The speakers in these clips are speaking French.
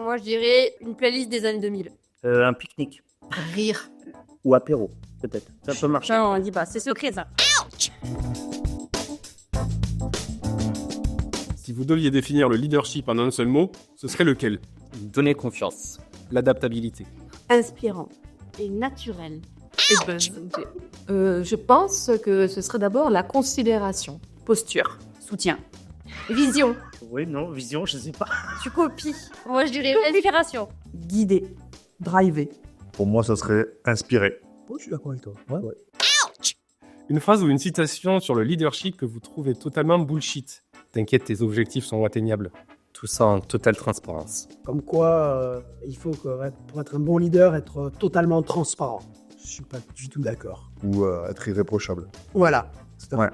Moi, je dirais une playlist des années 2000. Un pique-nique. Rire. Ou apéro, peut-être. Ça peut marcher. Non, on dit pas, c'est secret ça. Si vous deviez définir le leadership en un seul mot, ce serait lequel? Donner confiance. L'adaptabilité. Inspirant et naturel. Et buzz. Je pense que ce serait d'abord la considération. Posture. Soutien. Vision. Oui, non, vision, je sais pas. Tu copies. Moi, je dirais inspiration. Guider. Driver. Pour moi, ça serait inspiré. Oh, je suis d'accord avec toi. Ouais. Une phrase ou une citation sur le leadership que vous trouvez totalement bullshit. T'inquiète, tes objectifs sont atteignables. Tout ça en totale transparence. Comme quoi, il faut que, pour être un bon leader, être totalement transparent. Je suis pas du tout d'accord. Ou être irréprochable. Voilà. C'est Ouais.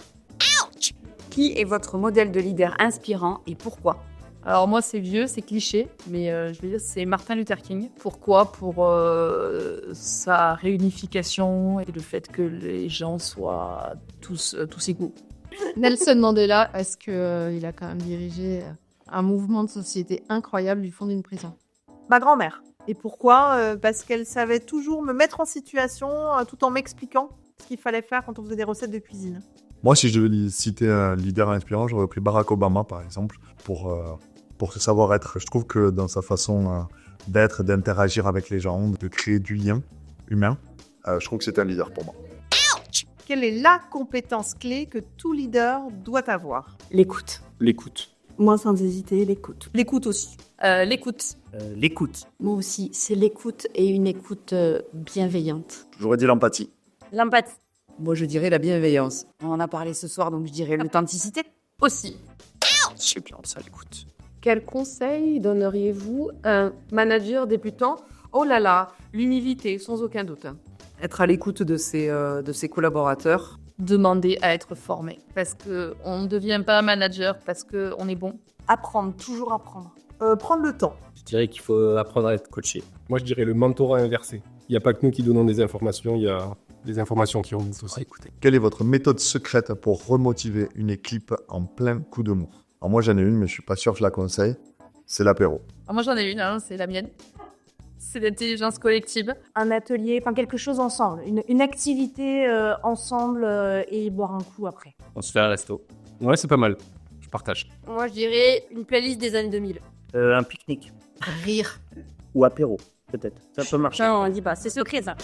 Qui est votre modèle de leader inspirant et pourquoi? Alors moi, c'est vieux, c'est cliché, mais je vais dire c'est Martin Luther King. Pourquoi? Pour sa réunification et le fait que les gens soient tous égaux. Nelson Mandela, parce qu'il a quand même dirigé un mouvement de société incroyable du fond d'une prison. Ma grand-mère. Et pourquoi? Parce qu'elle savait toujours me mettre en situation tout en m'expliquant ce qu'il fallait faire quand on faisait des recettes de cuisine. Moi, si je devais citer un leader inspirant, j'aurais pris Barack Obama, par exemple, pour ce savoir-être. Je trouve que dans sa façon d'être, d'interagir avec les gens, de créer du lien humain, je trouve que c'est un leader pour moi. Quelle est la compétence clé que tout leader doit avoir? L'écoute. L'écoute. Moi, sans hésiter, l'écoute. L'écoute aussi. L'écoute. L'écoute. Moi aussi, c'est l'écoute et une écoute bienveillante. J'aurais dit l'empathie. L'empathie. Moi, je dirais la bienveillance. On en a parlé ce soir, donc je dirais l'authenticité aussi. C'est bien ça, l'écoute. Quel conseil donneriez-vous à un manager débutant? Oh là là, l'humilité, sans aucun doute. Être à l'écoute de ses collaborateurs. Demander à être formé. Parce qu'on ne devient pas un manager parce qu'on est bon. Apprendre, toujours apprendre. Prendre le temps. Je dirais qu'il faut apprendre à être coaché. Moi, je dirais le mentorat inversé. Il n'y a pas que nous qui donnons des informations, il y a des informations qui ont nous aussi. Écoutez. Quelle est votre méthode secrète pour remotiver une équipe en plein coup de mou? Alors moi, j'en ai une, mais je suis pas sûr que je la conseille. C'est l'apéro. Ah, moi, j'en ai une, c'est la mienne. C'est l'intelligence collective. Un atelier, enfin quelque chose ensemble, une activité ensemble et boire un coup après. On se fait un resto. Ouais, c'est pas mal. Je partage. Moi, je dirais une playlist des années 2000. Un pique-nique. Rire. Ou apéro, peut-être. Ça peut marcher. Non, on dit pas, c'est secret ça.